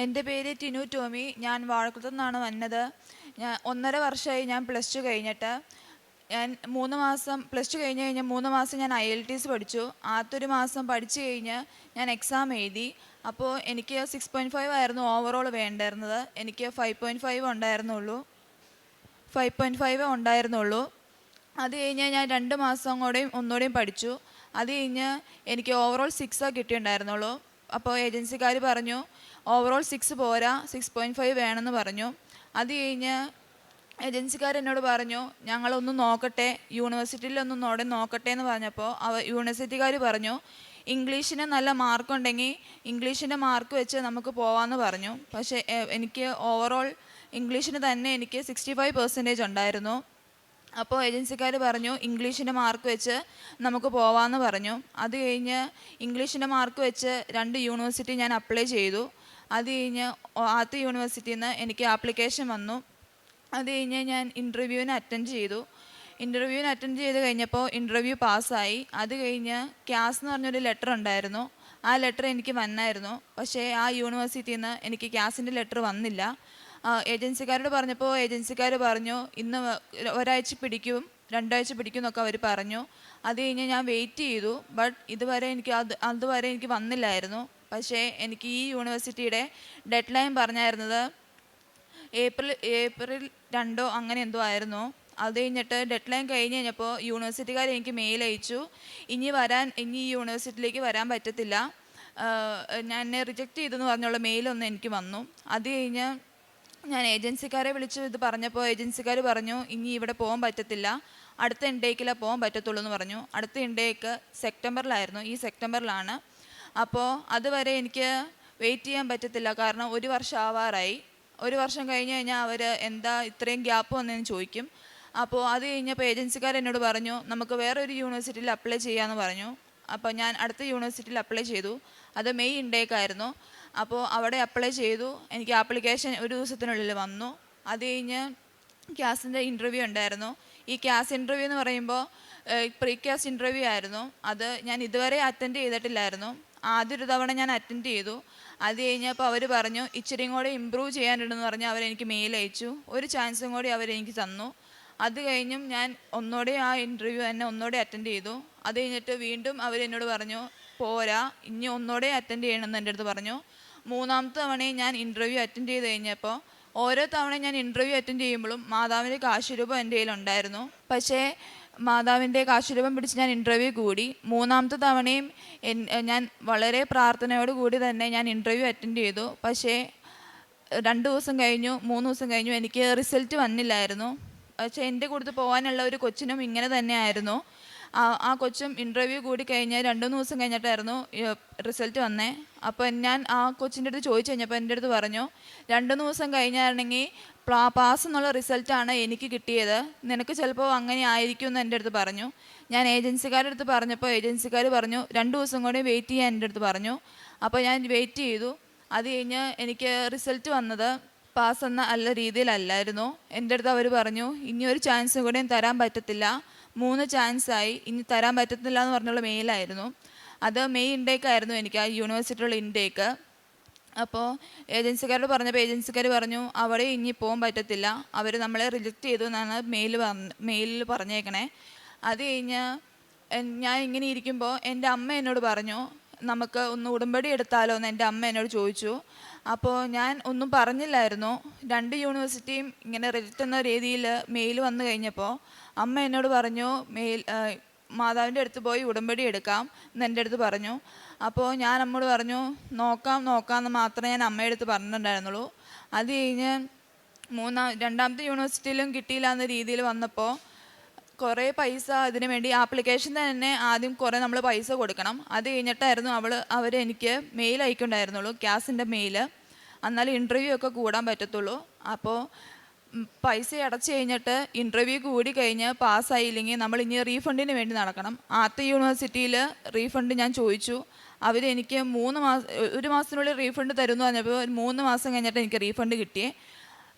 എൻ്റെ പേര് ടിനു ടോമി. ഞാൻ വാഴക്കുളത്തു നിന്നാണ് വന്നത്. 1.5 വർഷമായി ഞാൻ പ്ലസ് ടു കഴിഞ്ഞിട്ട്. ഞാൻ 3 മാസം പ്ലസ് ടു കഴിഞ്ഞ് 3 മാസം ഞാൻ IELTS പഠിച്ചു. ആദ്യത്തെ മാസം പഠിച്ചു കഴിഞ്ഞ് ഞാൻ എക്സാം എഴുതി. അപ്പോൾ എനിക്ക് 6.5 ആയിരുന്നു ഓവറോൾ വേണ്ടിയിരുന്നത്. എനിക്ക് 5.5 ഉണ്ടായിരുന്നുള്ളൂ. 5.5 ഉണ്ടായിരുന്നുള്ളൂ. അത് കഴിഞ്ഞ് ഞാൻ 2 മാസം ഒന്നുകൂടെയും പഠിച്ചു. അത് കഴിഞ്ഞ് എനിക്ക് ഓവറോൾ 6 കിട്ടിയിട്ടുണ്ടായിരുന്നുള്ളൂ. അപ്പോൾ ഏജൻസിക്കാർ പറഞ്ഞു ഓവറോൾ 6 പോരാ, 6.5 വേണമെന്ന് പറഞ്ഞു. അത് കഴിഞ്ഞ് ഏജൻസിക്കാർ എന്നോട് പറഞ്ഞു ഞങ്ങളൊന്ന് നോക്കട്ടെ, യൂണിവേഴ്സിറ്റിയിലൊന്നും നോക്കട്ടെ എന്ന് പറഞ്ഞപ്പോൾ യൂണിവേഴ്സിറ്റിക്കാർ പറഞ്ഞു ഇംഗ്ലീഷിന് നല്ല മാർക്കുണ്ടെങ്കിൽ ഇംഗ്ലീഷിൻ്റെ മാർക്ക് വെച്ച് നമുക്ക് പോകാമെന്ന് പറഞ്ഞു. പക്ഷേ എനിക്ക് ഓവറോൾ ഇംഗ്ലീഷിന് തന്നെ എനിക്ക് 65% ഉണ്ടായിരുന്നു. അപ്പോൾ ഏജൻസിക്കാർ പറഞ്ഞു ഇംഗ്ലീഷിൻ്റെ മാർക്ക് വെച്ച് നമുക്ക് പോവാമെന്ന് പറഞ്ഞു. അത് കഴിഞ്ഞ് ഇംഗ്ലീഷിൻ്റെ മാർക്ക് വെച്ച് 2 യൂണിവേഴ്സിറ്റി ഞാൻ അപ്ലൈ ചെയ്തു. അത് കഴിഞ്ഞ് ആദ്യത്തെ യൂണിവേഴ്സിറ്റിയിൽ നിന്ന് എനിക്ക് ആപ്ലിക്കേഷൻ വന്നു. അത് കഴിഞ്ഞ് ഞാൻ ഇൻ്റർവ്യൂവിന് അറ്റൻഡ് ചെയ്തു. ഇൻ്റർവ്യൂവിന് അറ്റൻഡ് ചെയ്ത് കഴിഞ്ഞപ്പോൾ ഇൻ്റർവ്യൂ പാസ്സായി. അത് കഴിഞ്ഞ് ക്യാസ് എന്ന് പറഞ്ഞൊരു ലെറ്റർ ഉണ്ടായിരുന്നു. ആ ലെറ്റർ എനിക്ക് വന്നായിരുന്നു. പക്ഷേ ആ യൂണിവേഴ്സിറ്റിയിൽ നിന്ന് എനിക്ക് ക്യാസിൻ്റെ ലെറ്റർ വന്നില്ല. ഏജൻസിക്കാരോട് പറഞ്ഞപ്പോൾ ഏജൻസിക്കാർ പറഞ്ഞു ഇന്ന് ഒരാഴ്ച പിടിക്കും, 2 ആഴ്ച പിടിക്കും എന്നൊക്കെ അവർ പറഞ്ഞു. അത് കഴിഞ്ഞ് ഞാൻ വെയിറ്റ് ചെയ്തു. ബട്ട് അതുവരെ എനിക്ക് വന്നില്ലായിരുന്നു. പക്ഷേ എനിക്ക് ഈ യൂണിവേഴ്സിറ്റിയുടെ ഡെഡ് ലൈൻ പറഞ്ഞായിരുന്നത് ഏപ്രിൽ 2 അങ്ങനെ എന്തോ ആയിരുന്നു. അത് കഴിഞ്ഞിട്ട് ഡെഡ് ലൈൻ കഴിഞ്ഞ് കഴിഞ്ഞപ്പോൾ യൂണിവേഴ്സിറ്റിക്കാർ എനിക്ക് മെയിൽ അയച്ചു ഇനി ഈ യൂണിവേഴ്സിറ്റിയിലേക്ക് വരാൻ പറ്റത്തില്ല, ഞാൻ എന്നെ റിജക്റ്റ് ചെയ്തെന്ന് പറഞ്ഞുള്ള മെയിലൊന്നും എനിക്ക് വന്നു. അത് കഴിഞ്ഞ് ഞാൻ ഏജൻസിക്കാരെ വിളിച്ച് ഇത് പറഞ്ഞപ്പോൾ ഏജൻസിക്കാർ പറഞ്ഞു ഇനി ഇവിടെ പോകാൻ പറ്റത്തില്ല, അടുത്ത ഇൻടേക്കിലാണ് പോകാൻ പറ്റത്തുള്ളൂ എന്ന് പറഞ്ഞു. അടുത്ത ഇൻടേക്ക് സെപ്റ്റംബറിലായിരുന്നു, ഈ സെപ്റ്റംബറിലാണ്. അപ്പോൾ അതുവരെ എനിക്ക് വെയിറ്റ് ചെയ്യാൻ പറ്റത്തില്ല, കാരണം 1 വർഷം ആവാറായി. 1 വർഷം കഴിഞ്ഞ് കഴിഞ്ഞാൽ അവർ എന്താ ഇത്രയും ഗ്യാപ്പ് വന്നതെന്ന് ചോദിക്കും. അപ്പോൾ അത് കഴിഞ്ഞപ്പോൾ ഏജൻസിക്കാർ എന്നോട് പറഞ്ഞു നമുക്ക് വേറൊരു യൂണിവേഴ്സിറ്റിയിൽ അപ്ലൈ ചെയ്യാമെന്ന് പറഞ്ഞു. അപ്പോൾ ഞാൻ അടുത്ത യൂണിവേഴ്സിറ്റിയിൽ അപ്ലൈ ചെയ്തു. അത് മെയ് ഇൻടേക്കായിരുന്നു. അപ്പോൾ അവിടെ അപ്ലൈ ചെയ്തു. എനിക്ക് ആപ്ലിക്കേഷൻ 1 ദിവസത്തിനുള്ളിൽ വന്നു. അത് കഴിഞ്ഞ് ക്യാസിൻ്റെ ഇൻ്റർവ്യൂ ഉണ്ടായിരുന്നു. ഈ ക്യാസ് ഇൻ്റർവ്യൂ എന്ന് പറയുമ്പോൾ പ്രീ ക്യാസ് ഇൻ്റർവ്യൂ ആയിരുന്നു. അത് ഞാൻ ഇതുവരെ അറ്റൻഡ് ചെയ്തിട്ടില്ലായിരുന്നു. ആദ്യൊരു തവണ ഞാൻ അറ്റൻഡ് ചെയ്തു. അത് കഴിഞ്ഞപ്പോൾ അവർ പറഞ്ഞു ഇച്ചിരിയും കൂടെ ഇമ്പ്രൂവ് ചെയ്യാനുണ്ടെന്ന് പറഞ്ഞ് അവരെനിക്ക് മെയിൽ അയച്ചു. ഒരു ചാൻസും കൂടി അവരെനിക്ക് തന്നു. അത് കഴിഞ്ഞും ഞാൻ ഒന്നുകൂടെ ആ ഇൻ്റർവ്യൂ തന്നെ ഒന്നുകൂടെ അറ്റൻഡ് ചെയ്തു. അത് കഴിഞ്ഞിട്ട് വീണ്ടും അവരെന്നോട് പറഞ്ഞു പോരാ, ഇനി ഒന്നുകൂടെ അറ്റൻഡ് ചെയ്യണമെന്ന് എൻ്റെ അടുത്ത് പറഞ്ഞു. 3-ാമത്തെ തവണയും ഞാൻ ഇൻ്റർവ്യൂ അറ്റൻഡ് ചെയ്ത് കഴിഞ്ഞപ്പോൾ ഓരോ തവണയും ഞാൻ ഇൻ്റർവ്യൂ അറ്റൻഡ് ചെയ്യുമ്പോഴും മാതാവിൻ്റെ കാശുരൂപം എൻ്റെ കയ്യിലുണ്ടായിരുന്നു. പക്ഷേ മാതാവിൻ്റെ കാശുരൂപം പിടിച്ച് ഞാൻ ഇൻ്റർവ്യൂ കൂടി. 3-ാമത്തെ തവണയും ഞാൻ വളരെ പ്രാർത്ഥനയോട് കൂടി തന്നെ ഞാൻ ഇൻ്റർവ്യൂ അറ്റൻഡ് ചെയ്തു. പക്ഷേ 2 ദിവസം കഴിഞ്ഞു, 3 ദിവസം കഴിഞ്ഞു, എനിക്ക് റിസൾട്ട് വന്നില്ലായിരുന്നു. പക്ഷേ എൻ്റെ കൂടെ പോകാനുള്ള ഒരു കൊച്ചിനും ഇങ്ങനെ തന്നെ ആയിരുന്നു. ആ കൊച്ചും ഇൻ്റർവ്യൂ കൂടി കഴിഞ്ഞ് 2-3 ദിവസം കഴിഞ്ഞിട്ടായിരുന്നു റിസൾട്ട് വന്നേ. അപ്പോൾ ഞാൻ ആ കൊച്ചിൻ്റെ അടുത്ത് ചോദിച്ചു കഴിഞ്ഞപ്പോൾ എൻ്റെ അടുത്ത് പറഞ്ഞു 2-3 ദിവസം കഴിഞ്ഞായിരുന്നെങ്കിൽ പാസ് എന്നുള്ള റിസൾട്ടാണ് എനിക്ക് കിട്ടിയത്, നിനക്ക് ചിലപ്പോൾ അങ്ങനെ ആയിരിക്കും എന്ന് എൻ്റെ അടുത്ത് പറഞ്ഞു. ഞാൻ ഏജൻസിക്കാരുടെ അടുത്ത് പറഞ്ഞപ്പോൾ ഏജൻസിക്കാർ പറഞ്ഞു 2 ദിവസം കൂടി വെയിറ്റ് ചെയ്യാൻ എൻ്റെ അടുത്ത് പറഞ്ഞു. അപ്പോൾ ഞാൻ വെയിറ്റ് ചെയ്തു. അത് കഴിഞ്ഞ് എനിക്ക് റിസൾട്ട് വന്നത് പാസ് എന്ന രീതിയിലല്ലായിരുന്നു. എൻ്റെ അടുത്ത് അവർ പറഞ്ഞു ഇനി ഒരു ചാൻസും കൂടെ തരാൻ പറ്റത്തില്ല, 3 ചാൻസായി, ഇനി തരാൻ പറ്റത്തില്ല എന്ന് പറഞ്ഞുള്ള മെയിലായിരുന്നു. അത് മെയ് ഇൻടേക്കായിരുന്നു എനിക്ക് ആ യൂണിവേഴ്സിറ്റിയുള്ള ഇൻടേക്ക്. അപ്പോൾ ഏജൻസിക്കാരോട് പറഞ്ഞപ്പോൾ ഏജൻസിക്കാർ പറഞ്ഞു അവിടെ ഇനി പോകാൻ പറ്റത്തില്ല, അവർ നമ്മളെ റിജക്റ്റ് ചെയ്തു എന്നാണ് മെയിലിൽ പറഞ്ഞേക്കണേ. അത് കഴിഞ്ഞ് ഞാൻ ഇങ്ങനെ ഇരിക്കുമ്പോൾ എൻ്റെ അമ്മ എന്നോട് പറഞ്ഞു നമുക്ക് ഒന്ന് ഉടമ്പടി എടുത്താലോ എന്ന് എൻ്റെ അമ്മ എന്നോട് ചോദിച്ചു. അപ്പോൾ ഞാൻ ഒന്നും പറഞ്ഞില്ലായിരുന്നു. 2 യൂണിവേഴ്സിറ്റിയും ഇങ്ങനെ റിജക്റ്റ് എന്ന രീതിയിൽ മെയിൽ വന്നു കഴിഞ്ഞപ്പോൾ അമ്മ എന്നോട് പറഞ്ഞു മാതാവിൻ്റെ അടുത്ത് പോയി ഉടമ്പടി എടുക്കാം എന്ന് എൻ്റെ അടുത്ത് പറഞ്ഞു. അപ്പോൾ ഞാൻ അമ്മയോട് പറഞ്ഞു നോക്കാമെന്ന് മാത്രമേ ഞാൻ അമ്മയുടെ അടുത്ത് പറഞ്ഞിട്ടുണ്ടായിരുന്നുള്ളൂ. അത് കഴിഞ്ഞ് 2-ാമത്തെ യൂണിവേഴ്സിറ്റിയിലും കിട്ടിയില്ല എന്ന രീതിയിൽ വന്നപ്പോൾ കുറേ പൈസ ഇതിനു വേണ്ടി ആപ്ലിക്കേഷൻ തന്നെ ആദ്യം കുറേ നമ്മൾ പൈസ കൊടുക്കണം. അത് കഴിഞ്ഞിട്ടായിരുന്നു അവരെനിക്ക് മെയിൽ അയക്കുന്നുണ്ടായിരുന്നുള്ളൂ, ക്യാസിൻ്റെ മെയിൽ. എന്നാലും ഇൻ്റർവ്യൂ ഒക്കെ കൂടാൻ പറ്റത്തുള്ളൂ. അപ്പോൾ പൈസ അടച്ചു കഴിഞ്ഞിട്ട് ഇൻ്റർവ്യൂ കൂടി കഴിഞ്ഞ് പാസ്സായില്ലെങ്കിൽ നമ്മൾ ഇനി റീഫണ്ടിന് വേണ്ടി നടക്കണം. ആദ്യത്തെ യൂണിവേഴ്സിറ്റിയിൽ റീഫണ്ട് ഞാൻ ചോദിച്ചു. അവരെനിക്ക് 1 മാസത്തിനുള്ളിൽ റീഫണ്ട് തരുമെന്ന് പറഞ്ഞപ്പോൾ 3 മാസം കഴിഞ്ഞിട്ട് എനിക്ക് റീഫണ്ട് കിട്ടിയേ.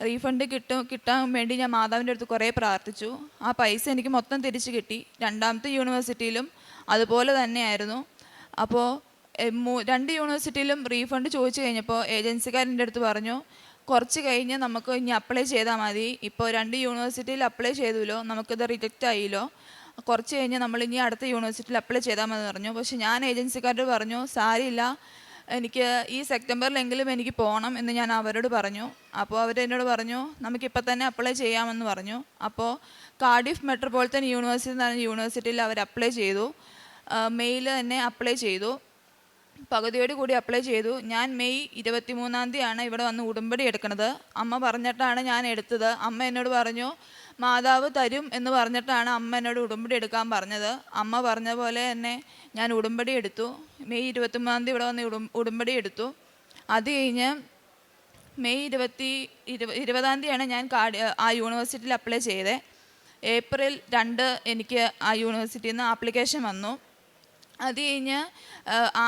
റീഫണ്ട് കിട്ടാൻ വേണ്ടി ഞാൻ മാതാവിൻ്റെ അടുത്ത് കുറേ പ്രാർത്ഥിച്ചു. ആ പൈസ എനിക്ക് മൊത്തം തിരിച്ച് കിട്ടി. 2-ാമത്തെ യൂണിവേഴ്സിറ്റിയിലും അതുപോലെ തന്നെയായിരുന്നു. അപ്പോൾ രണ്ട് യൂണിവേഴ്സിറ്റിയിലും റീഫണ്ട് ചോദിച്ചു കഴിഞ്ഞപ്പോൾ ഏജൻസിക്കാരൻ്റെ അടുത്ത് പറഞ്ഞു കുറച്ച് കഴിഞ്ഞ് നമുക്ക് ഇനി അപ്ലൈ ചെയ്താൽ മതി, ഇപ്പോൾ 2 യൂണിവേഴ്സിറ്റിയിൽ അപ്ലൈ ചെയ്തുല്ലോ, നമുക്കിത് റിജക്റ്റ് ആയില്ലോ, കുറച്ച് കഴിഞ്ഞ് നമ്മൾ ഇനി അടുത്ത യൂണിവേഴ്സിറ്റിയിൽ അപ്ലൈ ചെയ്താൽ മതി പറഞ്ഞു. പക്ഷെ ഞാൻ ഏജൻസിക്കാരോട് പറഞ്ഞു സാരില്ല, എനിക്ക് ഈ സെപ്റ്റംബറിലെങ്കിലും എനിക്ക് പോകണം എന്ന് ഞാൻ അവരോട് പറഞ്ഞു. അപ്പോൾ അവരെന്നോട് പറഞ്ഞു നമുക്കിപ്പോൾ തന്നെ അപ്ലൈ ചെയ്യാമെന്ന് പറഞ്ഞു. അപ്പോൾ കാർഡിഫ് മെട്രോപൊളിറ്റൻ യൂണിവേഴ്സിറ്റി എന്ന് പറഞ്ഞ യൂണിവേഴ്സിറ്റിയിൽ അവർ അപ്ലൈ ചെയ്തു. മെയ്യിൽ തന്നെ അപ്ലൈ ചെയ്തു, പകുതിയോട് കൂടി അപ്ലൈ ചെയ്തു. ഞാൻ മെയ് 23-ാം തീയതിയാണ് ഇവിടെ വന്ന് ഉടമ്പടി എടുക്കുന്നത്. അമ്മ പറഞ്ഞിട്ടാണ് ഞാൻ എടുത്തത്. അമ്മ എന്നോട് പറഞ്ഞു മാതാവ് തരും എന്ന് പറഞ്ഞിട്ടാണ് അമ്മ എന്നോട് ഉടമ്പടി എടുക്കാൻ പറഞ്ഞത്. അമ്മ പറഞ്ഞ പോലെ തന്നെ ഞാൻ ഉടമ്പടി എടുത്തു. മെയ് 23-ാം തീയതി ഇവിടെ വന്ന് ഉടമ്പടി എടുത്തു. അത് കഴിഞ്ഞ് മെയ് 20-ാം തീയതിയാണ് ഞാൻ ആ യൂണിവേഴ്സിറ്റിയിൽ അപ്ലൈ ചെയ്തത്. ഏപ്രിൽ 2 എനിക്ക് ആ യൂണിവേഴ്സിറ്റിയിൽ നിന്ന് ആപ്ലിക്കേഷൻ വന്നു. അത് കഴിഞ്ഞ്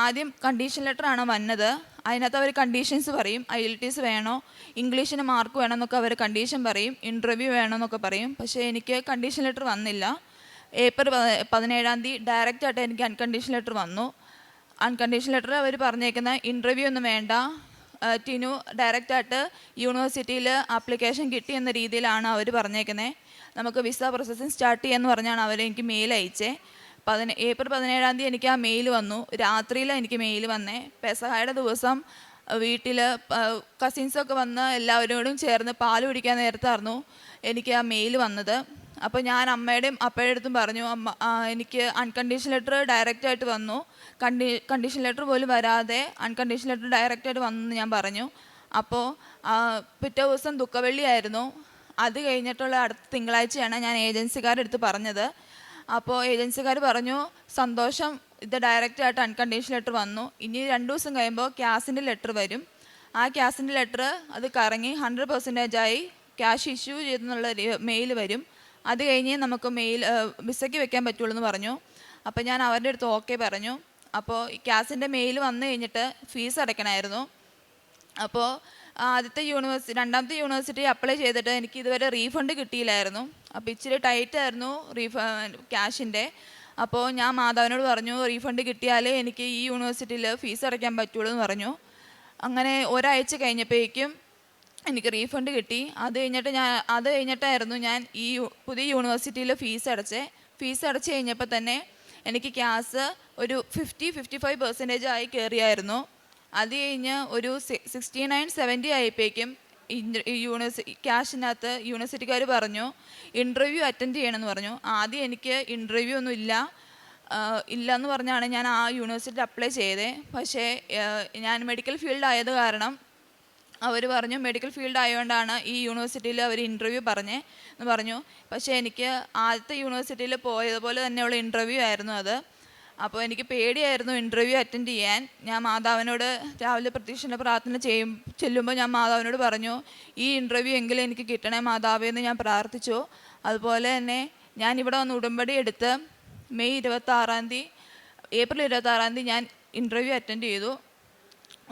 ആദ്യം കണ്ടീഷൻ ലെറ്ററാണ് വന്നത്. അതിനകത്ത് അവർ കണ്ടീഷൻസ് പറയും, IELTS വേണോ, ഇംഗ്ലീഷിന് മാർക്ക് വേണമെന്നൊക്കെ അവർ കണ്ടീഷൻ പറയും, ഇൻ്റർവ്യൂ വേണമെന്നൊക്കെ പറയും. പക്ഷേ എനിക്ക് കണ്ടീഷൻ ലെറ്റർ വന്നില്ല. ഏപ്രിൽ 17-ാം തീയതി ഡയറക്റ്റായിട്ട് എനിക്ക് അൺകണ്ടീഷൻ ലെറ്റർ വന്നു. അൺകണ്ടീഷൻ ലെറ്റർ അവർ പറഞ്ഞേക്കുന്ന ഇൻ്റർവ്യൂ ഒന്നും വേണ്ട, ടിനു ഡയറക്റ്റായിട്ട് യൂണിവേഴ്സിറ്റിയിൽ ആപ്ലിക്കേഷൻ കിട്ടി എന്ന രീതിയിലാണ് അവർ പറഞ്ഞേക്കുന്നത്. നമുക്ക് വിസ പ്രോസസ്സിങ് സ്റ്റാർട്ട് ചെയ്യാമെന്ന് പറഞ്ഞാണ് അവർ എനിക്ക് മെയിൽ അയച്ചത്. ഏപ്രിൽ 17-ാം തീയതി എനിക്ക് ആ മെയിൽ വന്നു. രാത്രിയിലാണ് എനിക്ക് മെയിൽ വന്നേ. പെസഹയുടെ ദിവസം വീട്ടിൽ കസിൻസൊക്കെ വന്ന് എല്ലാവരോടും ചേർന്ന് പാൽ കുടിക്കാൻ നേരത്തായിരുന്നു എനിക്ക് ആ മെയിൽ വന്നത്. അപ്പോൾ ഞാൻ അമ്മയുടെയും അപ്പയുടെ അടുത്തും പറഞ്ഞു എനിക്ക് അൺകണ്ടീഷൻ ലെറ്റർ ഡയറക്റ്റായിട്ട് വന്നു, കണ്ടീഷൻ ലെറ്റർ പോലും വരാതെ അൺകണ്ടീഷൻ ലെറ്റർ ഡയറക്റ്റായിട്ട് വന്നു എന്ന് ഞാൻ പറഞ്ഞു. അപ്പോൾ പിറ്റേ ദിവസം ദുഃഖവെള്ളിയായിരുന്നു. അത് കഴിഞ്ഞിട്ടുള്ള അടുത്ത തിങ്കളാഴ്ചയാണ് ഞാൻ ഏജൻസിക്കാരുടെ അടുത്ത് പറഞ്ഞത്. അപ്പോൾ ഏജൻസിക്കാർ പറഞ്ഞു സന്തോഷം, ഇത് ഡയറക്റ്റായിട്ട് അൺകണ്ടീഷൻ ലെറ്റർ വന്നു, ഇനി 2 ദിവസം കഴിയുമ്പോൾ ക്യാഷിൻ്റെ ലെറ്റർ വരും. ആ ക്യാഷിൻ്റെ ലെറ്റർ അത് കറങ്ങി 100% ക്യാഷ് ഇഷ്യൂ ചെയ്തെന്നുള്ള മെയിൽ വരും. അത് കഴിഞ്ഞ് നമുക്ക് വിസയ്ക്ക് വെക്കാൻ പറ്റുള്ളൂ എന്ന് പറഞ്ഞു. അപ്പോൾ ഞാൻ അവരുടെ അടുത്ത് ഓക്കെ പറഞ്ഞു. അപ്പോൾ ക്യാഷിൻ്റെ മെയിൽ വന്നു കഴിഞ്ഞിട്ട് ഫീസ് അടയ്ക്കണമായിരുന്നു. അപ്പോൾ രണ്ടാമത്തെ യൂണിവേഴ്സിറ്റി അപ്ലൈ ചെയ്തിട്ട് എനിക്ക് ഇതുവരെ റീഫണ്ട് കിട്ടിയില്ലായിരുന്നു. അപ്പോൾ ഇച്ചിരി ടൈറ്റായിരുന്നു ക്യാഷിൻ്റെ. അപ്പോൾ ഞാൻ മാതാവിനോട് പറഞ്ഞു റീഫണ്ട് കിട്ടിയാലേ എനിക്ക് ഈ യൂണിവേഴ്സിറ്റിയിൽ ഫീസ് അടയ്ക്കാൻ പറ്റുള്ളൂ എന്ന് പറഞ്ഞു. അങ്ങനെ ഒരാഴ്ച കഴിഞ്ഞപ്പോഴേക്കും എനിക്ക് റീഫണ്ട് കിട്ടി. അത് കഴിഞ്ഞിട്ടായിരുന്നു ഞാൻ ഈ പുതിയ യൂണിവേഴ്സിറ്റിയിൽ ഫീസ് അടച്ച് കഴിഞ്ഞപ്പോൾ തന്നെ എനിക്ക് ക്യാഷ് ഒരു 50-55% ആയി കയറിയായിരുന്നു. അത് കഴിഞ്ഞ് ഒരു 69-70 ആയപ്പോഴേക്കും ക്യാഷിനകത്ത് യൂണിവേഴ്സിറ്റിക്കാർ പറഞ്ഞു ഇൻ്റർവ്യൂ അറ്റൻഡ് ചെയ്യണമെന്ന് പറഞ്ഞു. ആദ്യം എനിക്ക് ഇൻ്റർവ്യൂ ഒന്നും ഇല്ലയെന്ന് പറഞ്ഞാണ് ഞാൻ ആ യൂണിവേഴ്സിറ്റിയിൽ അപ്ലൈ ചെയ്തത്. പക്ഷേ ഞാൻ മെഡിക്കൽ ഫീൽഡ് ആയത് കാരണം അവർ പറഞ്ഞു മെഡിക്കൽ ഫീൽഡ് ആയതുകൊണ്ടാണ് ഈ യൂണിവേഴ്സിറ്റിയിൽ അവർ ഇൻ്റർവ്യൂ എന്ന് പറഞ്ഞു. പക്ഷേ എനിക്ക് ആദ്യത്തെ യൂണിവേഴ്സിറ്റിയിൽ പോയതുപോലെ തന്നെയുള്ള ഇൻ്റർവ്യൂ ആയിരുന്നു അത്. അപ്പോൾ എനിക്ക് പേടിയായിരുന്നു ഇൻ്റർവ്യൂ അറ്റൻഡ് ചെയ്യാൻ. ഞാൻ മാതാവിനോട് രാവിലെ പ്രതീക്ഷയുടെ പ്രാർത്ഥന ചെല്ലുമ്പോൾ ഞാൻ മാതാവിനോട് പറഞ്ഞു ഈ ഇൻ്റർവ്യൂ എങ്കിലും എനിക്ക് കിട്ടണേ മാതാവേ എന്ന് ഞാൻ പ്രാർത്ഥിച്ചു. അതുപോലെ തന്നെ ഞാനിവിടെ വന്ന് ഉടമ്പടി എടുത്ത് ഏപ്രിൽ 26-ാം തീയതി ഞാൻ ഇൻ്റർവ്യൂ അറ്റൻഡ് ചെയ്തു.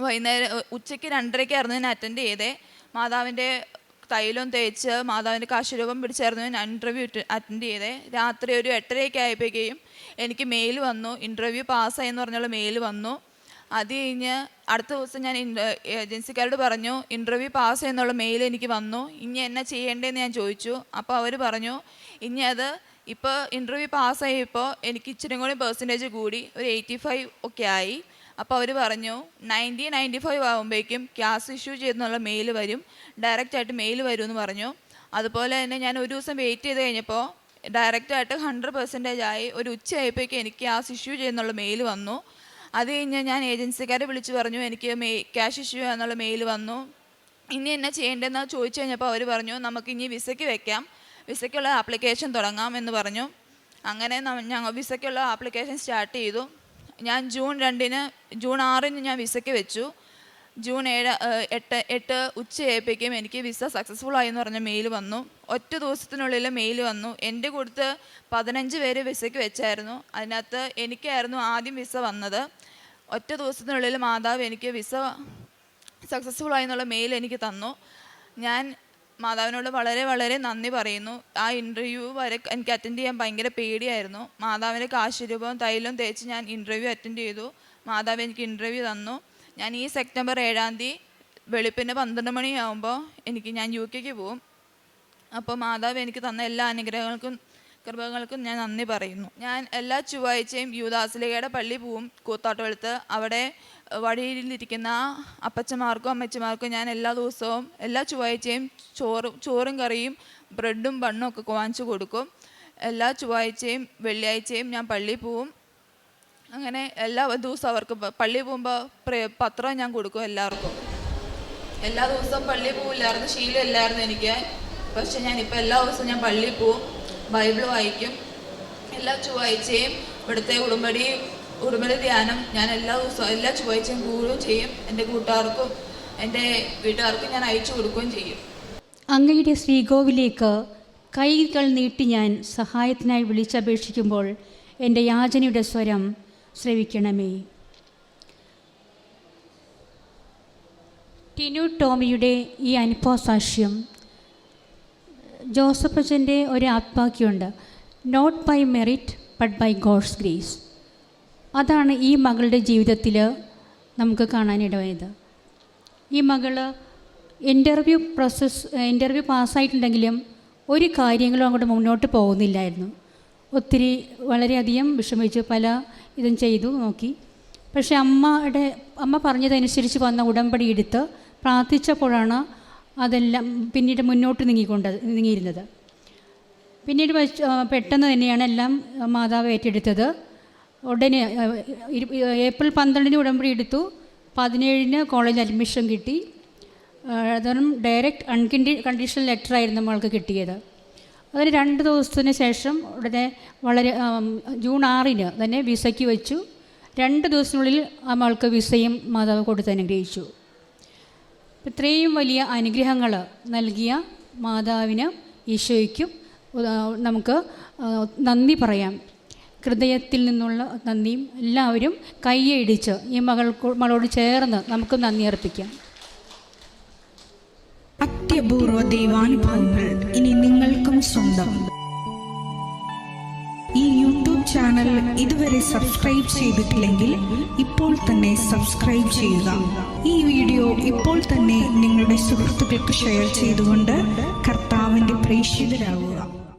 വൈകുന്നേരം ഉച്ചയ്ക്ക് 2:30-ക്കായിരുന്നു ഞാൻ അറ്റൻഡ് ചെയ്തേ. മാതാവിൻ്റെ തൈലം തേച്ച് മാതാവിൻ്റെ കാശുരൂപം പിടിച്ചായിരുന്നു ഞാൻ ഇൻ്റർവ്യൂ അറ്റൻഡ് ചെയ്തേ. രാത്രി ഒരു 8:30-ഒക്കെ ആയപ്പോഴേക്കും എനിക്ക് മെയിൽ വന്നു, ഇൻ്റർവ്യൂ പാസ്സായെന്ന് പറഞ്ഞുള്ള മെയിൽ വന്നു. അത് കഴിഞ്ഞ് അടുത്ത ദിവസം ഞാൻ ഏജൻസിക്കാരോട് പറഞ്ഞു ഇൻ്റർവ്യൂ പാസ്സായെന്നുള്ള മെയിൽ എനിക്ക് വന്നു, ഇനി എന്നാ ചെയ്യേണ്ടതെന്ന് ഞാൻ ചോദിച്ചു. അപ്പോൾ അവർ പറഞ്ഞു ഇനി ഇപ്പോൾ ഇൻ്റർവ്യൂ പാസ്സായപ്പോൾ എനിക്ക് ഇച്ചിരി കൂടി പെർസെൻറ്റേജ് കൂടി ഒരു 85 ഒക്കെ ആയി. അപ്പോൾ അവർ പറഞ്ഞു 90-95 ആകുമ്പോഴേക്കും ക്യാഷ് ഇഷ്യൂ ചെയ്തെന്നുള്ള മെയിൽ വരും, ഡയറക്റ്റായിട്ട് മെയിൽ വരും എന്ന് പറഞ്ഞു. അതുപോലെ തന്നെ ഞാൻ ഒരു ദിവസം വെയിറ്റ് ചെയ്ത് കഴിഞ്ഞപ്പോൾ ഡയറക്റ്റായിട്ട് 100% ആയി. ഒരു ഉച്ചയായപ്പോഴേക്കും എനിക്ക് ക്യാഷ് ഇഷ്യൂ ചെയ്യുന്നുള്ള മെയിൽ വന്നു. അത് കഴിഞ്ഞ് ഞാൻ ഏജൻസിക്കാരെ വിളിച്ച് പറഞ്ഞു എനിക്ക് ക്യാഷ് ഇഷ്യൂ എന്നുള്ള മെയിൽ വന്നു, ഇനി എന്നാ ചെയ്യേണ്ടതെന്ന് ചോദിച്ചു കഴിഞ്ഞപ്പോൾ അവർ പറഞ്ഞു നമുക്കിനി വിസയ്ക്ക് വെക്കാം, വിസയ്ക്കുള്ള ആപ്ലിക്കേഷൻ തുടങ്ങാം എന്ന് പറഞ്ഞു. അങ്ങനെ ഞങ്ങൾ വിസയ്ക്കുള്ള ആപ്ലിക്കേഷൻ സ്റ്റാർട്ട് ചെയ്തു. ഞാൻ ജൂൺ 6-ന് ഞാൻ വിസയ്ക്ക് വെച്ചു. ജൂൺ 8 ഉച്ചയായപ്പോഴേക്കും എനിക്ക് വിസ സക്സസ്ഫുൾ ആയി എന്ന് പറഞ്ഞ മെയിൽ വന്നു. ഒറ്റ ദിവസത്തിനുള്ളിൽ മെയിൽ വന്നു. എൻ്റെ കൂട്ടത്ത് 15 പേര് വിസയ്ക്ക് വെച്ചായിരുന്നു. അതിനകത്ത് എനിക്കായിരുന്നു ആദ്യം വിസ വന്നത്. ഒറ്റ ദിവസത്തിനുള്ളിൽ മാതാവ് എനിക്ക് വിസ സക്സസ്ഫുൾ ആയി എന്നുള്ള മെയിൽ എനിക്ക് തന്നു. ഞാൻ മാതാവിനോട് വളരെ വളരെ നന്ദി പറയുന്നു. ആ ഇൻ്റർവ്യൂ വരെ എനിക്ക് അറ്റൻഡ് ചെയ്യാൻ ഭയങ്കര പേടിയായിരുന്നു. മാതാവിൻ്റെ കാശുരൂപവും തൈലവും തേച്ച് ഞാൻ ഇൻ്റർവ്യൂ അറ്റൻഡ് ചെയ്തു. മാതാവ് എനിക്ക് ഇൻ്റർവ്യൂ തന്നു. ഞാൻ ഈ സെപ്റ്റംബർ 7-ാം തീയതി വെളുപ്പിന് 12 മണിയാകുമ്പോൾ ഞാൻ UK പോവും. അപ്പോൾ മാതാവ് എനിക്ക് തന്ന എല്ലാ അനുഗ്രഹങ്ങൾക്കും കൃപകൾക്കും ഞാൻ നന്ദി പറയുന്നു. ഞാൻ എല്ലാ ചൊവ്വാഴ്ചയും യൂദാസ്ലീഗയുടെ പള്ളി പോവും, കൂത്താട്ടുകുളത്ത്. അവിടെ വഴിയിലിരിക്കുന്ന അപ്പച്ചമാർക്കും അമ്മച്ചിമാർക്കും ഞാൻ എല്ലാ ദിവസവും എല്ലാ ചൊവ്വാഴ്ചയും ചോറും കറിയും ബ്രെഡും ബണ്ണും ഒക്കെ വാങ്ങിച്ചു കൊടുക്കും. എല്ലാ ചൊവ്വാഴ്ചയും വെള്ളിയാഴ്ചയും ഞാൻ പള്ളിയിൽ പോവും. അങ്ങനെ എല്ലാ ദിവസവും അവർക്ക് പള്ളിയിൽ പോകുമ്പോൾ പത്രം ഞാൻ കൊടുക്കും എല്ലാവർക്കും. എല്ലാ ദിവസവും പള്ളിയിൽ പോവില്ലായിരുന്നു, ശീലമില്ലായിരുന്നു എനിക്ക്. പക്ഷെ ഞാനിപ്പോൾ എല്ലാ ദിവസവും ഞാൻ പള്ളിയിൽ പോവും, ബൈബിൾ വായിക്കും. എല്ലാ ചൊവ്വാഴ്ചയും ഇവിടുത്തെ ഉടമ്പടി ധ്യാനം ഞാൻ എല്ലാ ദിവസവും എല്ലാ ചൊവ്വാഴ്ചയും കൂടുകയും ചെയ്യും. എൻ്റെ കൂട്ടുകാർക്കും എൻ്റെ വീട്ടുകാർക്കും ഞാൻ അയച്ചു കൊടുക്കുകയും ചെയ്യും. അങ്ങയുടെ ശ്രീകോവിലേക്ക് കൈകൾ നീട്ടി ഞാൻ സഹായത്തിനായി വിളിച്ചപേക്ഷിക്കുമ്പോൾ എൻ്റെ യാചനയുടെ സ്വരം ശ്രവിക്കണമേ. ടിനു ടോമിയുടെ ഈ അനുഭവസാക്ഷ്യം ജോസഫ് അച്ഛൻ്റെ ഒരു ആത്മവാക്യമുണ്ട്, not by merit but by God's grace. അതാണ് ഈ മകളുടെ ജീവിതത്തിൽ നമുക്ക് കാണാനിടയായത്. ഈ മകൾ ഇൻ്റർവ്യൂ പാസ്സായിട്ടുണ്ടെങ്കിലും ഒരു കാര്യങ്ങളും അങ്ങോട്ട് മുന്നോട്ട് പോകുന്നില്ലായിരുന്നു. ഒത്തിരി വളരെയധികം വിഷമിച്ചു, പല ഇതും ചെയ്തു നോക്കി. പക്ഷേ അമ്മ പറഞ്ഞതനുസരിച്ച് വന്ന ഉടമ്പടി എടുത്ത് പ്രാർത്ഥിച്ചപ്പോഴാണ് അതെല്ലാം പിന്നീട് മുന്നോട്ട് നീങ്ങിയിരുന്നത്. പിന്നീട് പെട്ടെന്ന് തന്നെയാണ് എല്ലാം മാതാവ് ഏറ്റെടുത്തത്. ഉടനെ ഏപ്രിൽ 12 ഉടമ്പടി എടുത്തു, 17 കോളേജ് അഡ്മിഷൻ കിട്ടി. അതും ഡയറക്റ്റ് കണ്ടീഷണൽ ലെറ്ററായിരുന്നു നമ്മൾക്ക് കിട്ടിയത്. അതിന് 2 ദിവസത്തിന് ശേഷം ഉടനെ ജൂൺ 6 തന്നെ വിസയ്ക്ക് വെച്ചു. 2 ദിവസത്തിനുള്ളിൽ നമ്മൾക്ക് വിസയും മാതാവ് കൊടുത്ത് അനുഗ്രഹിച്ചു. ഇത്രയും വലിയ അനുഗ്രഹങ്ങൾ നൽകിയ മാതാവിന്, ഈശോയ്ക്കും നമുക്ക് നന്ദി പറയാം. ഹൃദയത്തിൽ നിന്നുള്ള നന്ദിയും എല്ലാവരും കൈയടിച്ച് ഈ മകളോട് ചേർന്ന് നമുക്ക് നന്ദി അർപ്പിക്കാം. അത്യപൂർവ ദൈവാനുഭവങ്ങൾ ഇനി നിങ്ങൾക്കും സ്വന്തം. ഈ യൂട്യൂബ് ചാനൽ ഇതുവരെ സബ്സ്ക്രൈബ് ചെയ്തിട്ടില്ലെങ്കിൽ ഇപ്പോൾ തന്നെ സബ്സ്ക്രൈബ് ചെയ്യുക. ഈ വീഡിയോ ഇപ്പോൾ തന്നെ നിങ്ങളുടെ സുഹൃത്തുക്കൾക്ക് ഷെയർ ചെയ്തുകൊണ്ട് കർത്താവിൻ്റെ പ്രേക്ഷിതരാകുക.